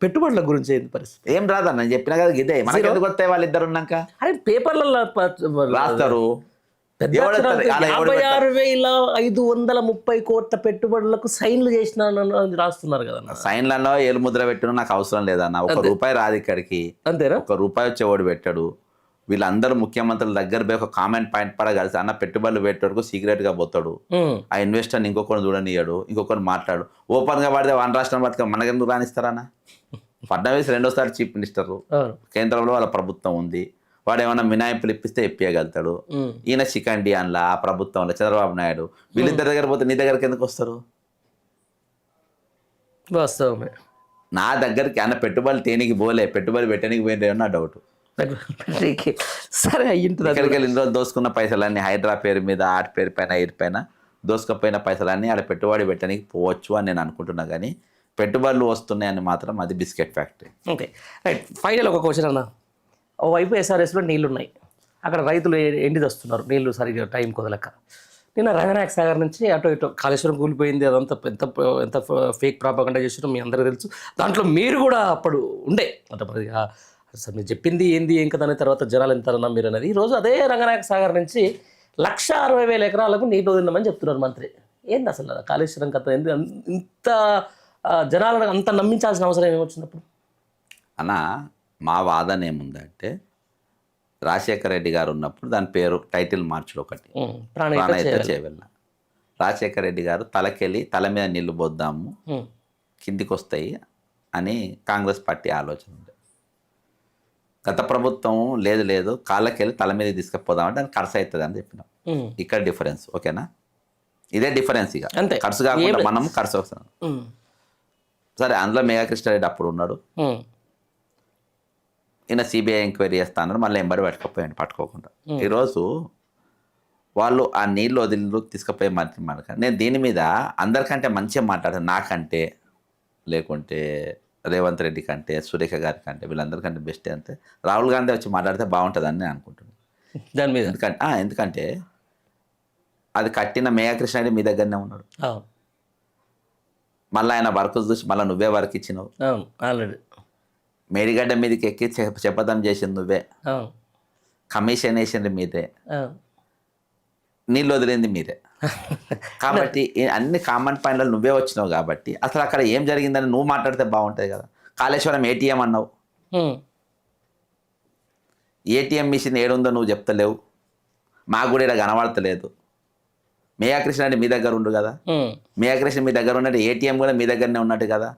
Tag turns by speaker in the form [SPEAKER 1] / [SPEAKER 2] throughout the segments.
[SPEAKER 1] పెట్టుబడుల గురించి ఏంది పరిస్థితి?
[SPEAKER 2] ఏం రాదన్న, నేను చెప్పినా కదా ఇదే. మనకి ఎందుకు వస్తాయి వాళ్ళిద్దరు ఉన్నాక?
[SPEAKER 1] అరే పేపర్లలో
[SPEAKER 2] రాస్తారు.
[SPEAKER 1] పెద్ద
[SPEAKER 2] ఎవడు
[SPEAKER 1] అక్షరాలతో
[SPEAKER 2] ఎత్తాడు? అలా ఎవడు పెడతాడు?
[SPEAKER 1] 56,530 కోట్ల పెట్టుబడులకు సైన్లు చేసిన రాస్తున్నారు కదన్న.
[SPEAKER 2] సైన్లలో ఏలు ముద్ర పెట్టడం నాకు అవసరం లేదన్న. ఒక రూపాయి రాదు ఇక్కడికి.
[SPEAKER 1] అంతేనా?
[SPEAKER 2] ఒక రూపాయి వచ్చేవాడు పెట్టాడు. వీళ్ళందరూ ముఖ్యమంత్రుల దగ్గర పోయి ఒక కామెంట్ పాయింట్ పడ కలిసి అన్న పెట్టుబడులు పెట్టేటకు సీక్రెట్ గా పోతాడు. ఆ ఇన్వెస్టర్ని ఇంకొకరిని చూడనియాడు, ఇంకొకరిని మాట్లాడు. ఓపెన్ గా పడితే వన్ రాష్ట్రం పడితే మనకెందుకు రానిస్తారన్న? ఫడ్నవీస్ రెండోసారి చీఫ్ మినిస్టర్, కేంద్రంలో వాళ్ళ ప్రభుత్వం ఉంది. వాడు ఏమైనా మినాయింపులు ఇప్పిస్తే ఇప్పియగలుగుతాడు. ఈయన చికండి అన్లా ఆ ప్రభుత్వంలో చంద్రబాబు నాయుడు. వీళ్ళిద్దరి దగ్గర పోతే నీ దగ్గరికి ఎందుకు వస్తారు?
[SPEAKER 1] వాస్తవమే.
[SPEAKER 2] నా దగ్గరికి అన్న పెట్టుబడులు తేనికి పోలే, పెట్టుబడి పెట్టడానికి పోయింది నా డౌట్.
[SPEAKER 1] సరే అయ్యింటుంది.
[SPEAKER 2] ఇక్కడికి వెళ్ళి ఇందులో దోసుకున్న పైసలన్నీ హైడ్రా పేరు మీద, ఆర్ట్ పేరు పైన, ఇటు పైన దోసుకపోయిన పైసలన్నీ ఆడ పెట్టుబడి పెట్టడానికి పోవచ్చు అని నేను అనుకుంటున్నా. కానీ పెట్టుబడులు వస్తున్నాయని మాత్రం అది biscuit factory.
[SPEAKER 1] Okay right. Final ఒక క్వశ్చన్ అన్న. ఓవైపు ఎస్ఆర్ఎస్లో నీళ్లు ఉన్నాయి, అక్కడ రైతులు ఎండి వస్తున్నారు నీళ్లు సరిగ్గా టైం కుదలక. నిన్న రంగనాయక సాగర్ నుంచి అటు ఇటు కాళేశ్వరం కూలిపోయింది. అదంతా ఎంత ఎంత ఫేక్ ప్రాపగండా చేసినా మీ అందరికీ తెలుసు. దాంట్లో మీరు కూడా అప్పుడు ఉండే అంటే మరి అసలు మీరు చెప్పింది ఏంది ఏం కదా అనే తర్వాత జనాలు ఎంత నమ్మిరు అనేది. ఈరోజు అదే రంగనాయక సాగర్ నుంచి 1,60,000 ఎకరాలకు నీళ్ళు వదిలినామని చెప్తున్నారు మంత్రి. ఏంది అసలు కాళేశ్వరం కథ? ఇంత జనాలను అంత నమ్మించాల్సిన అవసరం ఏమొచ్చినప్పుడు?
[SPEAKER 2] అన్న మా వాదన ఏముందంటే, రాజశేఖర రెడ్డి గారు ఉన్నప్పుడు దాని పేరు టైటిల్ మార్చుడు ఒకటి ప్రాణహిత చేవెళ్ళ. రాజశేఖర రెడ్డి గారు తలకెళ్ళి తల మీద నీళ్లు పోద్దాము కిందికి వస్తాయి అని కాంగ్రెస్ పార్టీ ఆలోచన ఉంది. గత ప్రభుత్వం లేదు లేదు కాళ్ళకెళ్ళి తల మీద తీసుకుపోదామంటే దానికి ఖర్చు అవుతుంది అని చెప్పినాం. ఇక్కడ డిఫరెన్స్. ఓకేనా? ఇదే డిఫరెన్స్. ఇక ఖర్చు కాకుండా మనం ఖర్చు వస్తాం. సరే, అందులో మేఘకృష్ణారెడ్డి అప్పుడు ఉన్నాడు. ఈయన సిబిఐ ఎంక్వైరీ చేస్తాను, మళ్ళీ ఎంబడి పట్టుకోకుండా. ఈరోజు వాళ్ళు ఆ నీళ్ళు వదిలి తీసుకుపోయే మంత్రి మనక. నేను దీని మీద అందరికంటే మంచిగా మాట్లాడతాను. నాకంటే, లేకుంటే రేవంత్ రెడ్డి కంటే, సురేఖ గారి కంటే, వీళ్ళందరికంటే బెస్ట్ అంటే రాహుల్ గాంధీ వచ్చి మాట్లాడితే బాగుంటుందని నేను అనుకుంటున్నాను
[SPEAKER 1] దాని మీద.
[SPEAKER 2] ఎందుకంటే అది కట్టిన మేఘకృష్ణారెడ్డి మీ దగ్గరనే ఉన్నాడు. మళ్ళీ ఆయన వర్క్ చూసి మళ్ళీ నువ్వే వర్క్ ఇచ్చినావు.
[SPEAKER 1] ఆల్రెడీ
[SPEAKER 2] మేడిగడ్డ మీదకి ఎక్కి శపథం చేసింది నువ్వే, కమిషన్ వేసింది మీదే, నీళ్ళు వదిలింది మీరే. కాబట్టి అన్ని కామన్ పాయింట్లు నువ్వే వచ్చినావు. కాబట్టి అసలు అక్కడ ఏం జరిగిందని నువ్వు మాట్లాడితే బాగుంటుంది కదా. కాళేశ్వరం ఏటీఎం అన్నావు, ఏటీఎం మిషన్ ఏడుందో నువ్వు చెప్తలేవు. మాకు కూడా ఇక్కడ కనబడతలేదు. మేఘకృష్ణ అంటే మీ దగ్గర ఉండు కదా. మేఘకృష్ణ మీ దగ్గర ఉన్నట్టు ఏటీఎం కూడా మీ దగ్గరనే ఉన్నట్టు కదా.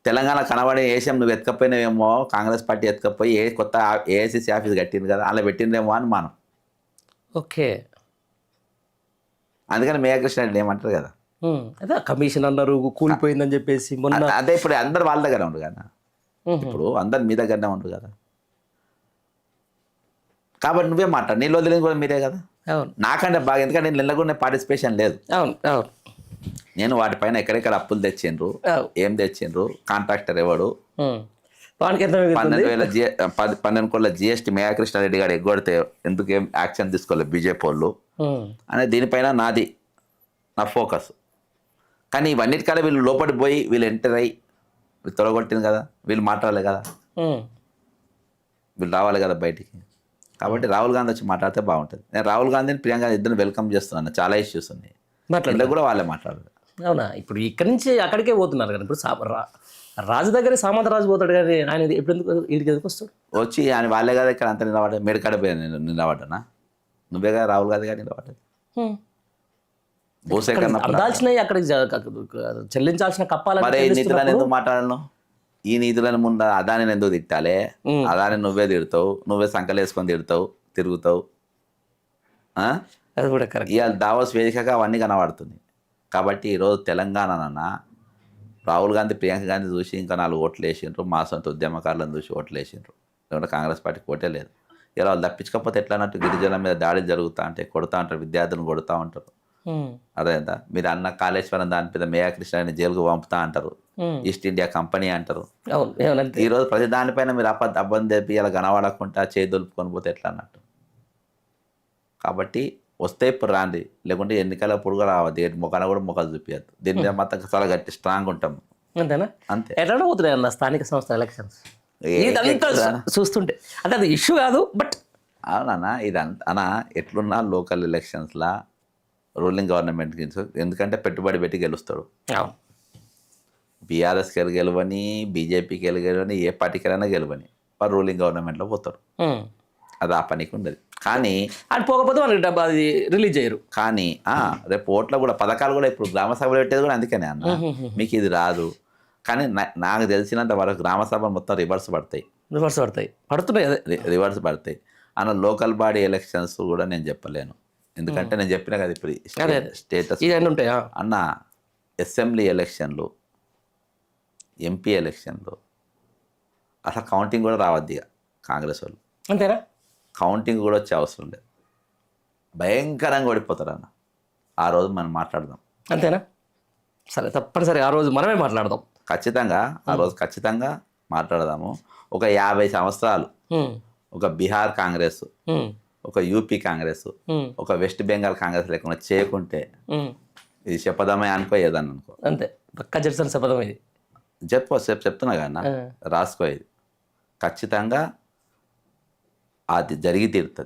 [SPEAKER 2] తెలంగాణ కనబడే ఏసీఎం నువ్వు ఎత్తుకపోయినావేమో, కాంగ్రెస్ పార్టీ ఎత్తుకపోయి కొత్త ఏఐసిసి ఆఫీస్ కట్టింది కదా, అలా పెట్టిందేమో అని మనం.
[SPEAKER 1] ఓకే,
[SPEAKER 2] అందుకని మేఘకృష్ణ రెడ్డి ఏమంటారు కదా,
[SPEAKER 1] అదే కమిషన్ అన్నారు కూలిపోయిందని చెప్పేసి మొన్న.
[SPEAKER 2] అదే ఇప్పుడు అందరు వాళ్ళ దగ్గర ఉండరు కదా, ఇప్పుడు అందరు మీ దగ్గరనే ఉండరు కదా. కాబట్టి నువ్వే మాట్లాడు. నీళ్ళు వదిలేదు కూడా మీరే కదా. నాకంటే బాగా, ఎందుకంటే నేను నిన్న పార్టిసిపేషన్ లేదు. నేను వాటిపైన ఎక్కడెక్కడ అప్పులు తెచ్చిండ్రు, ఏం తెచ్చిండ్రు, కాంట్రాక్టర్ ఎవడు, 12 కోట్ల జిఎస్టీ మేఘకృష్ణారెడ్డి గారు ఎగ్గొడితే ఎందుకు ఏం యాక్షన్ తీసుకోలేదు బీజేపీ వాళ్ళు అనే దీనిపైన నా ఫోకస్. కానీ ఇవన్నిటికల్లా వీళ్ళు లోపలికి పోయి వీళ్ళు ఎంటర్ అయ్యి వీళ్ళు తొలగొట్టింది కదా, వీళ్ళు మాట్లాడలే కదా, వీళ్ళు రావాలి కదా బయటికి. కాబట్టి రాహుల్ గాంధీ వచ్చి మాట్లాడితే బాగుంటుంది. నేను రాహుల్ గాంధీని ప్రియాంక ఇద్దరిని వెల్కమ్ చేస్తున్నాను. చాలా ఇష్యూస్ ఉన్నాయి, ఇంట్లో కూడా వాళ్ళే మాట్లాడారు.
[SPEAKER 1] అవునా? ఇప్పుడు ఇక్కడి నుంచి అక్కడికే పోతున్నారు కదా. ఇప్పుడు రాజు దగ్గర సామంత రాజు పోతాడు కానీ ఆయన ఎప్పుడు ఇంటికి ఎందుకు వస్తాడు?
[SPEAKER 2] వచ్చి ఆయన వాళ్ళే కదా ఇక్కడ అంతా నిలబడ్డా. మేడికాడ పోయా నేను నిలబడ్డానా? నువ్వే కదా రాహుల్ గాంధీ గారు నిలబడ్డది.
[SPEAKER 1] అందాల్సినవి అక్కడికి చెల్లించాల్సిన కప్పాలి.
[SPEAKER 2] మరి ఈ నీతులను ఎందుకు మాట్లాడను? ఈ నీతులను ముందు అదాని ఎందుకు తిట్టాలి? అదాని నువ్వే తిడతావు, నువ్వే సంకలు వేసుకొని తిరుగుతావు.
[SPEAKER 1] అది కూడా కరెక్ట్.
[SPEAKER 2] ఇవాళ దావోస్ వేదికగా అవన్నీ కనబడుతుంది. కాబట్టి ఈరోజు తెలంగాణ రాహుల్ గాంధీ, ప్రియాంక గాంధీ చూసి ఇంకా 4 ఓట్లు వేసిండ్రు. మా సొంత ఉద్యమకారులను చూసి ఓట్లు వేసిండ్రు. లేకుంటే కాంగ్రెస్ పార్టీకి ఓటే లేదు. ఇలా వాళ్ళు తప్పించకపోతే ఎట్లా అన్నట్టు గిరిజనుల మీద దాడులు జరుగుతూ ఉంటాయి, కొడుతూ ఉంటారు, విద్యార్థులను కొడుతూ ఉంటారు. అదేందా మీరు అన్న కాళేశ్వరం దాని మీద మేఘకృష్ణని జైలుకు పంపుతా అంటారు, ఈస్ట్ ఇండియా కంపెనీ అంటారు. ఈరోజు ప్రతి దానిపైన మీరు అబ్బం తెప్పి ఇలా కనబడకుండా చేయి దులుపుకొని పోతే ఎట్లా అన్నట్టు. కాబట్టి వస్తే ఇప్పుడు రాండి, లేకుంటే ఎన్నికల పొడుగు రావద్దు. మొక్కన కూడా మొక్కలు చూపించద్దు. దీని మీద మాత్రం చాలా గట్టి స్ట్రాంగ్ ఉంటాం.
[SPEAKER 1] అంతేనా?
[SPEAKER 2] అంతే.
[SPEAKER 1] ఎట్లా పోతున్నాయి అన్న స్థానిక సంస్థల ఎలక్షన్స్
[SPEAKER 2] ఏ-
[SPEAKER 1] ఇదంతా చూస్తుంటే? అంటే అది ఇష్యూ కాదు, బట్
[SPEAKER 2] అవునన్నా ఇదంతా అన్నా ఎట్లున్నా లోకల్ ఎలక్షన్స్లా రూలింగ్ గవర్నమెంట్కి ఎందుకంటే పెట్టుబడి పెట్టి గెలుస్తాడు. బీఆర్ఎస్కి గెలవని, బీజేపీకి గెలవని, ఏ పార్టీకైనా గెలవని వారు రూలింగ్ గవర్నమెంట్లో పోతారు. అది ఆ పనికి ఉండదు. కానీ
[SPEAKER 1] అది పోకపోతే మనకి డబ్బా అది రిలీజ్ చేయరు.
[SPEAKER 2] కానీ రేపు ఓట్లో కూడా పథకాలు కూడా ఇప్పుడు గ్రామ సభలు పెట్టేది కూడా అందుకనే అన్న. మీకు ఇది రాదు. కానీ నాకు తెలిసినంత వరకు గ్రామ సభలు మొత్తం రివర్స్ పడతాయి.
[SPEAKER 1] పడుతున్నాయి అదే
[SPEAKER 2] రివర్స్ పడతాయి అన్న. లోకల్ బాడీ ఎలక్షన్స్ కూడా నేను చెప్పలేను, ఎందుకంటే నేను చెప్పిన కదా ఇప్పుడు స్టేటస్
[SPEAKER 1] ఇవన్నీ ఉంటాయా
[SPEAKER 2] అన్న. అసెంబ్లీ ఎలక్షన్లు, ఎంపీ ఎలక్షన్లు అసలు కౌంటింగ్ కూడా రావద్దు ఇక కాంగ్రెస్ వాళ్ళు.
[SPEAKER 1] అంతేనా?
[SPEAKER 2] కౌంటింగ్ కూడా వచ్చే అవసరం లేదు. భయంకరంగా ఓడిపోతారు అన్న. ఆ రోజు మనం మాట్లాడదాం.
[SPEAKER 1] అంతేనా? సరే, తప్పనిసరి ఆ రోజు మనమే మాట్లాడదాం.
[SPEAKER 2] ఖచ్చితంగా ఆ రోజు ఖచ్చితంగా మాట్లాడదాము. ఒక 50 సంవత్సరాలు ఒక బీహార్ కాంగ్రెస్, ఒక యూపీ కాంగ్రెస్, ఒక వెస్ట్ బెంగాల్ కాంగ్రెస్ లేకుండా చేయకుంటే ఇది చెప్పదమే అనుకో, ఏదన్నా అనుకో.
[SPEAKER 1] అంతే, పక్కా జడ్సన్ శపథం ఇది.
[SPEAKER 2] చెప్తున్నా కన్నా, రాసుకో. ఇది ఖచ్చితంగా అది జరిగి తీరుతుంది.